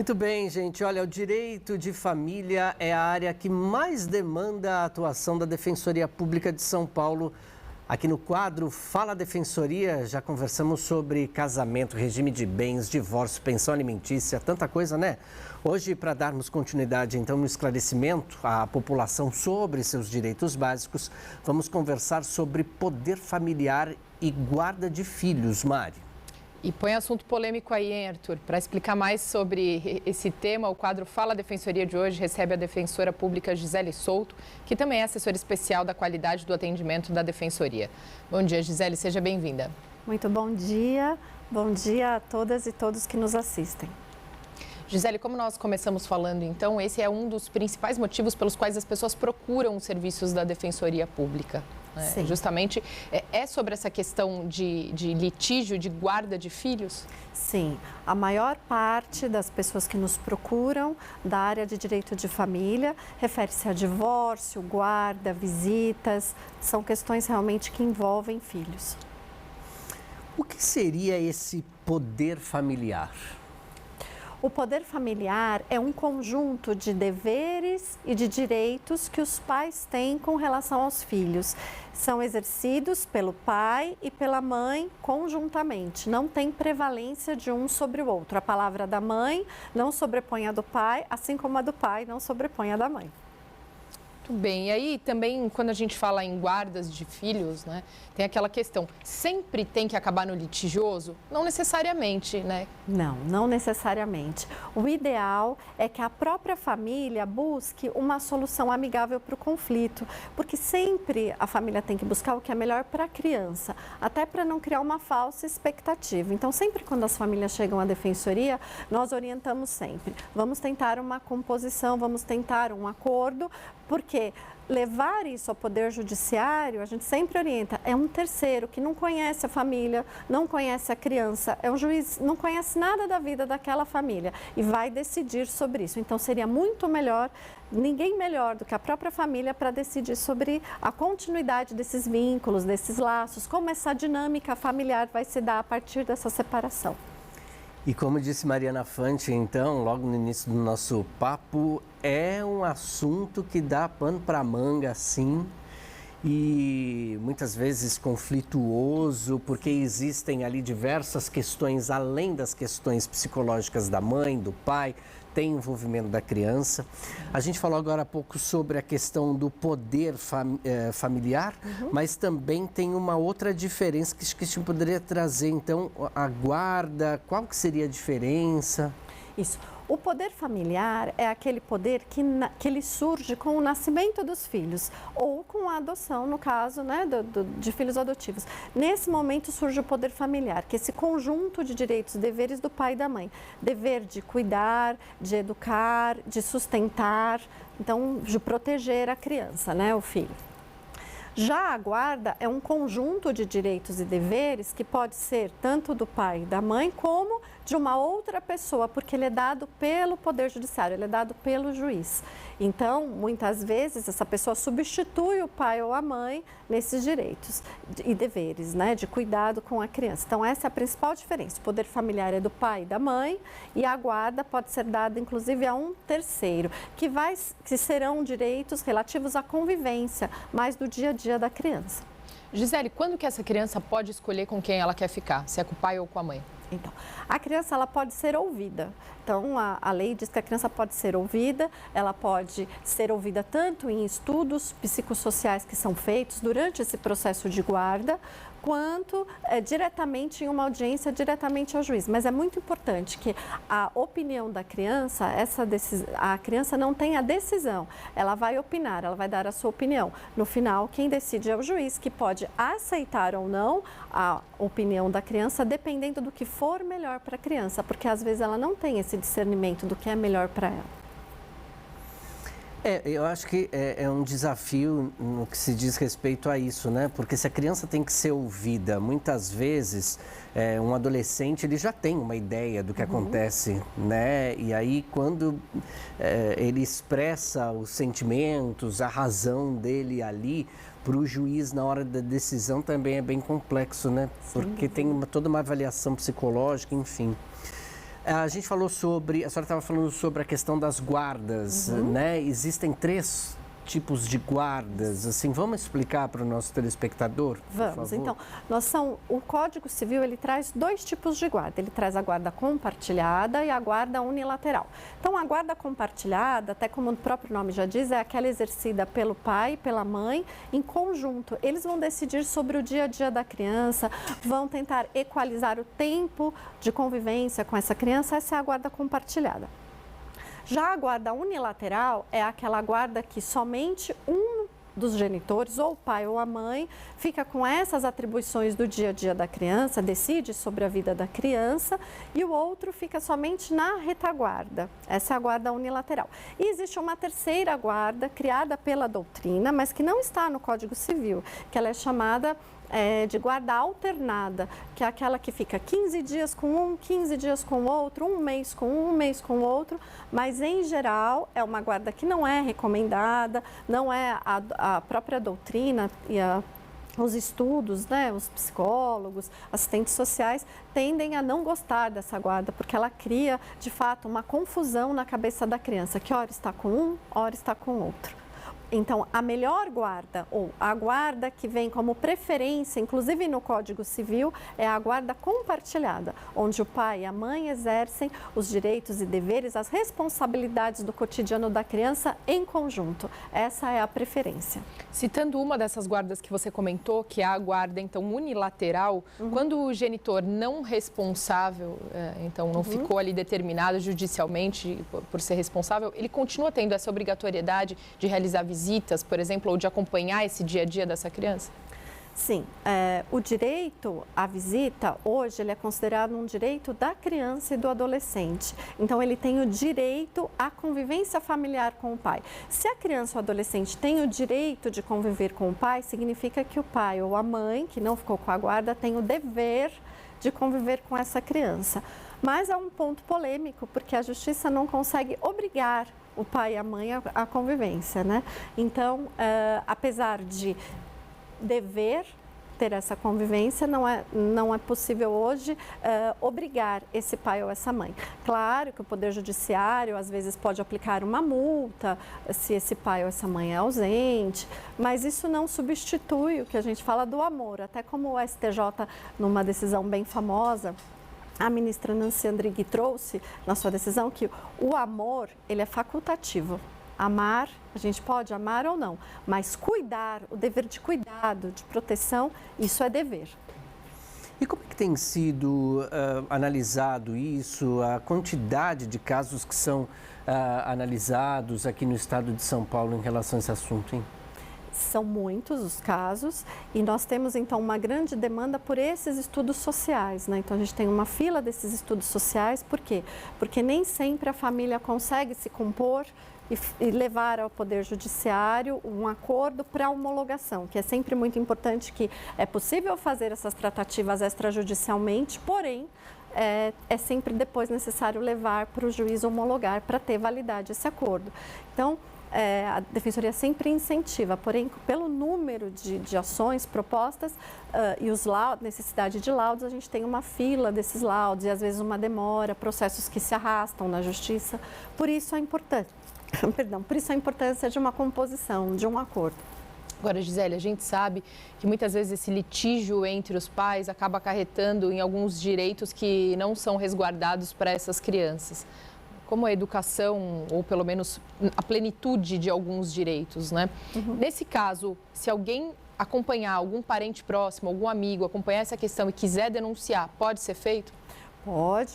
Muito bem, gente. Olha, o direito de família é a área que mais demanda a atuação da Defensoria Pública de São Paulo. Aqui no quadro Fala Defensoria, já conversamos sobre casamento, regime de bens, divórcio, pensão alimentícia, tanta coisa, né? Hoje, para darmos continuidade, então, no esclarecimento à população sobre seus direitos básicos, vamos conversar sobre poder familiar e guarda de filhos, Mari. E põe assunto polêmico aí, hein, Arthur? Para explicar mais sobre esse tema, o quadro Fala Defensoria de hoje recebe a defensora pública Gisele Souto, que também é assessora especial da qualidade do atendimento da Defensoria. Bom dia, Gisele, seja bem-vinda. Muito bom dia a todas e todos que nos assistem. Gisele, como nós começamos falando, então, esse é um dos principais motivos pelos quais as pessoas procuram os serviços da Defensoria Pública. Sim. Justamente, é sobre essa questão de litígio, de guarda de filhos? Sim, a maior parte das pessoas que nos procuram da área de direito de família refere-se a divórcio, guarda, visitas, são questões realmente que envolvem filhos. O que seria esse poder familiar? O poder familiar é um conjunto de deveres e de direitos que os pais têm com relação aos filhos. São exercidos pelo pai e pela mãe conjuntamente, não tem prevalência de um sobre o outro. A palavra da mãe não sobrepõe a do pai, assim como a do pai não sobrepõe a da mãe. Muito bem, e aí também quando a gente fala em guardas de filhos, né, tem aquela questão, sempre tem que acabar no litigioso? Não necessariamente, né? Não necessariamente. O ideal é que a própria família busque uma solução amigável para o conflito, porque sempre a família tem que buscar o que é melhor para a criança, até para não criar uma falsa expectativa. Então, sempre quando as famílias chegam à defensoria, nós orientamos sempre. Vamos tentar uma composição, vamos tentar um acordo, porque levar isso ao Poder Judiciário, a gente sempre orienta, é um terceiro que não conhece a família, não conhece a criança, é um juiz, não conhece nada da vida daquela família e vai decidir sobre isso. Então, seria muito melhor, ninguém melhor do que a própria família para decidir sobre a continuidade desses vínculos, desses laços, como essa dinâmica familiar vai se dar a partir dessa separação. E como disse Mariana Fante, então, logo no início do nosso papo, é um assunto que dá pano para manga, sim, e muitas vezes conflituoso, porque existem ali diversas questões, além das questões psicológicas da mãe, do pai, tem envolvimento da criança. A gente falou agora há pouco sobre a questão do poder familiar, mas também tem uma outra diferença que a gente poderia trazer, então, a guarda, qual que seria a diferença? Isso. O poder familiar é aquele poder que ele surge com o nascimento dos filhos ou com a adoção, no caso, né, de filhos adotivos. Nesse momento surge o poder familiar, que é esse conjunto de direitos e deveres do pai e da mãe. Dever de cuidar, de educar, de sustentar, então de proteger a criança, né, o filho. Já a guarda é um conjunto de direitos e deveres que pode ser tanto do pai e da mãe como de uma outra pessoa, porque ele é dado pelo Poder Judiciário, ele é dado pelo juiz. Então, muitas vezes, essa pessoa substitui o pai ou a mãe nesses direitos e deveres, né, de cuidado com a criança. Então, essa é a principal diferença. O poder familiar é do pai e da mãe e a guarda pode ser dada, inclusive, a um terceiro, que serão direitos relativos à convivência, mais do dia a dia da criança. Gisele, quando que essa criança pode escolher com quem ela quer ficar? Se é com o pai ou com a mãe? Então, a criança ela pode ser ouvida. Então, a lei diz que a criança pode ser ouvida, ela pode ser ouvida tanto em estudos psicossociais que são feitos durante esse processo de guarda, quanto diretamente em uma audiência, diretamente ao juiz. Mas é muito importante que a opinião da criança, a criança não tem a decisão, ela vai opinar, ela vai dar a sua opinião. No final, quem decide é o juiz, que pode aceitar ou não a opinião da criança, dependendo do que for melhor para a criança, porque às vezes ela não tem esse discernimento do que é melhor para ela. Eu acho que é um desafio no que se diz respeito a isso, né? Porque se a criança tem que ser ouvida, muitas vezes um adolescente ele já tem uma ideia do que acontece, né? E aí quando ele expressa os sentimentos, a razão dele ali, para o juiz na hora da decisão também é bem complexo, né? Porque tem toda uma avaliação psicológica, enfim. A gente falou sobre, a senhora estava falando sobre a questão das guardas, né? Existem 3 tipos de guardas, assim, vamos explicar para o nosso telespectador, por Vamos, favor? então, o Código Civil, ele traz 2 tipos de guarda, ele traz a guarda compartilhada e a guarda unilateral. Então, a guarda compartilhada, até como o próprio nome já diz, é aquela exercida pelo pai e pela mãe em conjunto. Eles vão decidir sobre o dia a dia da criança, vão tentar equalizar o tempo de convivência com essa criança, essa é a guarda compartilhada. Já a guarda unilateral é aquela guarda que somente um dos genitores, ou o pai ou a mãe, fica com essas atribuições do dia a dia da criança, decide sobre a vida da criança, e o outro fica somente na retaguarda. Essa é a guarda unilateral. E existe uma terceira guarda criada pela doutrina, mas que não está no Código Civil, que ela é chamada de guarda alternada, que é aquela que fica 15 dias com um, 15 dias com o outro, um mês com um mês com o outro, mas em geral é uma guarda que não é recomendada, não é a própria doutrina e os estudos, né, os psicólogos, assistentes sociais tendem a não gostar dessa guarda, porque ela cria, de fato, uma confusão na cabeça da criança, que ora está com um, ora está com o outro. Então, a melhor guarda, ou a guarda que vem como preferência, inclusive no Código Civil, é a guarda compartilhada, onde o pai e a mãe exercem os direitos e deveres, as responsabilidades do cotidiano da criança em conjunto. Essa é a preferência. Citando uma dessas guardas que você comentou, que é a guarda, então, unilateral, quando o genitor não responsável, então, não ficou ali determinado judicialmente por ser responsável, ele continua tendo essa obrigatoriedade de realizar visitas, por exemplo, ou de acompanhar esse dia a dia dessa criança? Sim, o direito à visita, hoje, ele é considerado um direito da criança e do adolescente. Então, ele tem o direito à convivência familiar com o pai. Se a criança ou adolescente tem o direito de conviver com o pai, significa que o pai ou a mãe, que não ficou com a guarda, tem o dever de conviver com essa criança. Mas há um ponto polêmico, porque a justiça não consegue obrigar o pai e a mãe à convivência, né? Então, apesar de dever ter essa convivência, não é possível hoje obrigar esse pai ou essa mãe. Claro que o Poder Judiciário, às vezes, pode aplicar uma multa se esse pai ou essa mãe é ausente, mas isso não substitui o que a gente fala do amor. Até como o STJ, numa decisão bem famosa, a ministra Nancy Andrighi trouxe na sua decisão que o amor, ele é facultativo. Amar, a gente pode amar ou não, mas cuidar, o dever de cuidado, de proteção, isso é dever. E como é que tem sido analisado isso, a quantidade de casos que são analisados aqui no estado de São Paulo em relação a esse assunto, hein? São muitos os casos e nós temos, então, uma grande demanda por esses estudos sociais, né? Então, a gente tem uma fila desses estudos sociais, por quê? Porque nem sempre a família consegue se compor e levar ao Poder Judiciário um acordo para homologação, que é sempre muito importante, que é possível fazer essas tratativas extrajudicialmente, porém, é sempre depois necessário levar para o juiz homologar para ter validade esse acordo. Então, a Defensoria sempre incentiva, porém, pelo número de ações propostas e os laudos, necessidade de laudos, a gente tem uma fila desses laudos e, às vezes, uma demora, processos que se arrastam na Justiça. Por isso, por isso a importância de uma composição, de um acordo. Agora, Gisele, a gente sabe que muitas vezes esse litígio entre os pais acaba acarretando em alguns direitos que não são resguardados para essas crianças, como a educação, ou pelo menos a plenitude de alguns direitos, né? Nesse caso, se alguém acompanhar, algum parente próximo, algum amigo, acompanhar essa questão e quiser denunciar, pode ser feito?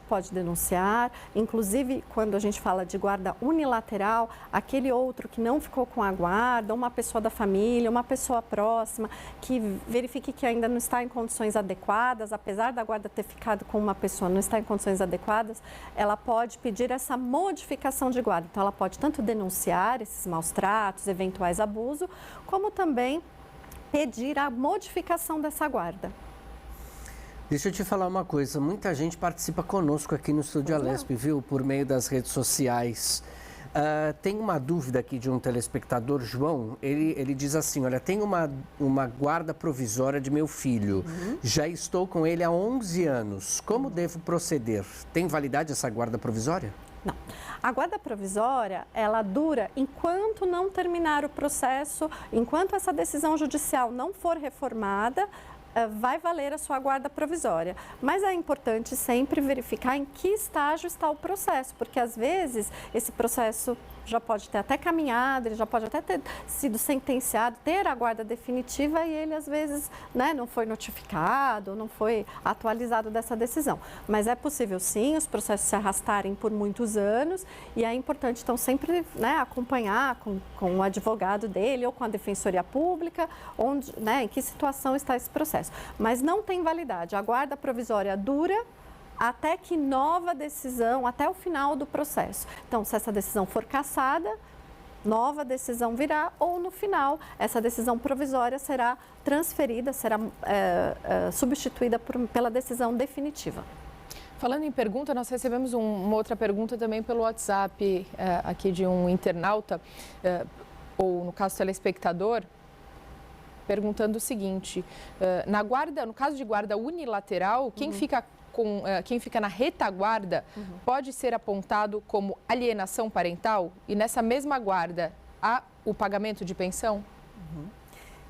Pode denunciar. Inclusive, quando a gente fala de guarda unilateral, aquele outro que não ficou com a guarda, uma pessoa da família, uma pessoa próxima, que verifique que ainda não está em condições adequadas, apesar da guarda ter ficado com uma pessoa, não está em condições adequadas, ela pode pedir essa modificação de guarda. Então, ela pode tanto denunciar esses maus tratos, eventuais abusos, como também pedir a modificação dessa guarda. Deixa eu te falar uma coisa, muita gente participa conosco aqui no Estúdio Alesp, viu? Por meio das redes sociais. Tem uma dúvida aqui de um telespectador, João. Ele diz assim, olha, tem uma guarda provisória de meu filho. Já estou com ele há 11 anos. Como devo proceder? Tem validade essa guarda provisória? Não. A guarda provisória, ela dura enquanto não terminar o processo, enquanto essa decisão judicial não for reformada, vai valer a sua guarda provisória. Mas é importante sempre verificar em que estágio está o processo, porque às vezes esse processo já pode ter até caminhado, ele já pode até ter sido sentenciado, ter a guarda definitiva e ele às vezes, né, não foi notificado, não foi atualizado dessa decisão. Mas é possível sim os processos se arrastarem por muitos anos e é importante então sempre, né, acompanhar com o advogado dele ou com a Defensoria Pública, onde, né, em que situação está esse processo. Mas não tem validade, a guarda provisória dura até que nova decisão, até o final do processo. Então, se essa decisão for cassada, nova decisão virá ou no final, essa decisão provisória será transferida, será substituída pela decisão definitiva. Falando em pergunta, nós recebemos uma outra pergunta também pelo WhatsApp aqui de um internauta, ou no caso telespectador, perguntando o seguinte, no caso de guarda unilateral, quem fica na retaguarda pode ser apontado como alienação parental e nessa mesma guarda há o pagamento de pensão?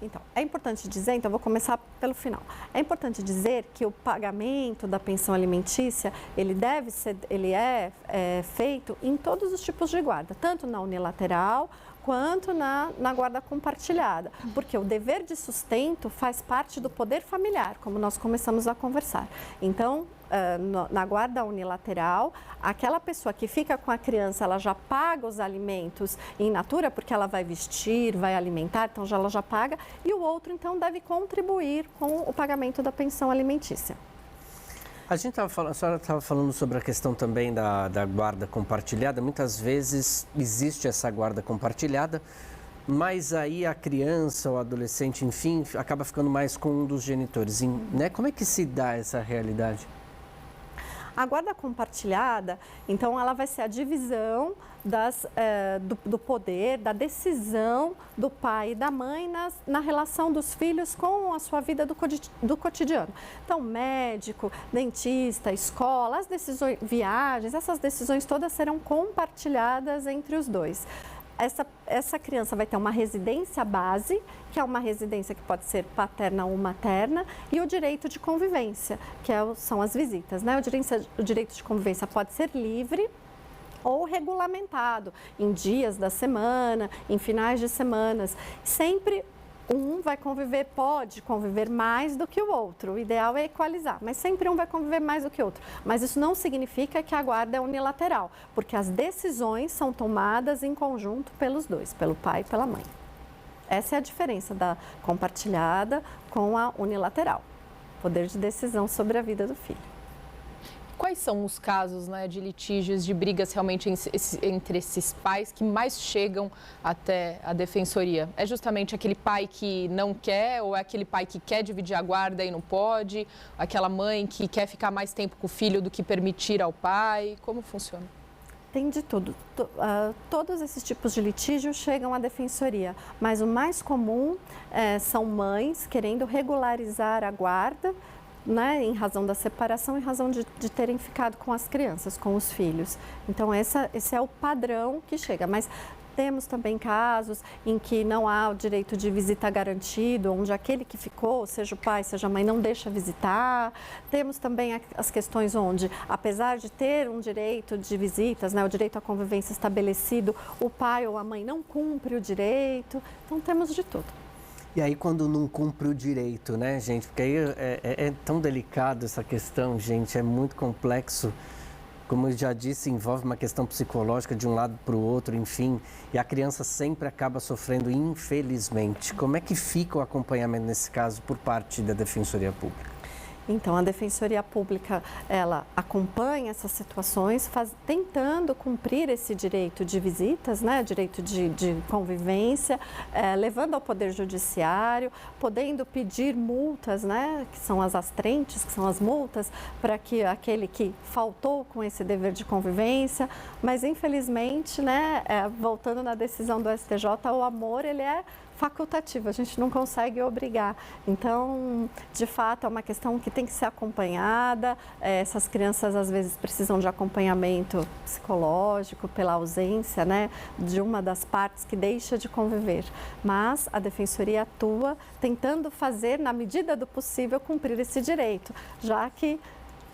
Então, é importante dizer, então vou começar pelo final. É importante dizer que o pagamento da pensão alimentícia, ele é feito em todos os tipos de guarda, tanto na unilateral quanto na guarda compartilhada, porque o dever de sustento faz parte do poder familiar, como nós começamos a conversar. Então, na guarda unilateral, aquela pessoa que fica com a criança, ela já paga os alimentos in natura, porque ela vai vestir, vai alimentar, então ela já paga, e o outro, então, deve contribuir com o pagamento da pensão alimentícia. A senhora estava falando sobre a questão também da guarda compartilhada. Muitas vezes existe essa guarda compartilhada, mas aí a criança ou adolescente, enfim, acaba ficando mais com um dos genitores, né? Como é que se dá essa realidade? A guarda compartilhada, então, ela vai ser a divisão do poder, da decisão do pai e da mãe na relação dos filhos com a sua vida do cotidiano. Então, médico, dentista, escola, as decisões, viagens, essas decisões todas serão compartilhadas entre os dois. Essa criança vai ter uma residência base, que é uma residência que pode ser paterna ou materna, e o direito de convivência, que são as visitas, né? O direito de convivência pode ser livre ou regulamentado em dias da semana, em finais de semanas. Sempre um vai conviver, pode conviver mais do que o outro. O ideal é equalizar, mas sempre um vai conviver mais do que o outro. Mas isso não significa que a guarda é unilateral, porque as decisões são tomadas em conjunto pelos dois, pelo pai e pela mãe. Essa é a diferença da compartilhada com a unilateral. Poder de decisão sobre a vida do filho. Quais são os casos, né, de litígios, de brigas realmente entre esses pais que mais chegam até a defensoria? É justamente aquele pai que não quer ou é aquele pai que quer dividir a guarda e não pode? Aquela mãe que quer ficar mais tempo com o filho do que permitir ao pai? Como funciona? Tem de tudo. Todos esses tipos de litígio chegam à defensoria, mas o mais comum são mães querendo regularizar a guarda, né, em razão da separação, em razão de terem ficado com as crianças, com os filhos. Então, esse é o padrão que chega. Mas temos também casos em que não há o direito de visita garantido, onde aquele que ficou, seja o pai, seja a mãe, não deixa visitar. Temos também as questões onde, apesar de ter um direito de visitas, né, o direito à convivência estabelecido, o pai ou a mãe não cumpre o direito. Então, temos de tudo. E aí quando não cumpre o direito, né, gente? Porque aí é tão delicado essa questão, gente, é muito complexo. Como eu já disse, envolve uma questão psicológica de um lado para o outro, enfim. E a criança sempre acaba sofrendo, infelizmente. Como é que fica o acompanhamento nesse caso por parte da Defensoria Pública? Então, a Defensoria Pública, ela acompanha essas situações, tentando cumprir esse direito de visitas, né, direito de convivência, levando ao Poder Judiciário, podendo pedir multas, né, que são as astrentes, que são as multas, para que aquele que faltou com esse dever de convivência, mas infelizmente, né, voltando na decisão do STJ, o amor, ele é facultativo, a gente não consegue obrigar. Então, de fato, é uma questão que tem que ser acompanhada. Essas crianças, às vezes, precisam de acompanhamento psicológico pela ausência, né, de uma das partes que deixa de conviver. Mas a Defensoria atua tentando fazer, na medida do possível, cumprir esse direito, já que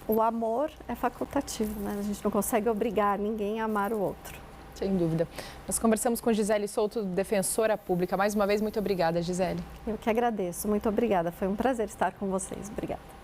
o amor é facultativo, né? A gente não consegue obrigar ninguém a amar o outro. Sem dúvida. Nós conversamos com Gisele Souto, defensora pública. Mais uma vez, muito obrigada, Gisele. Eu que agradeço. Muito obrigada. Foi um prazer estar com vocês. Obrigada.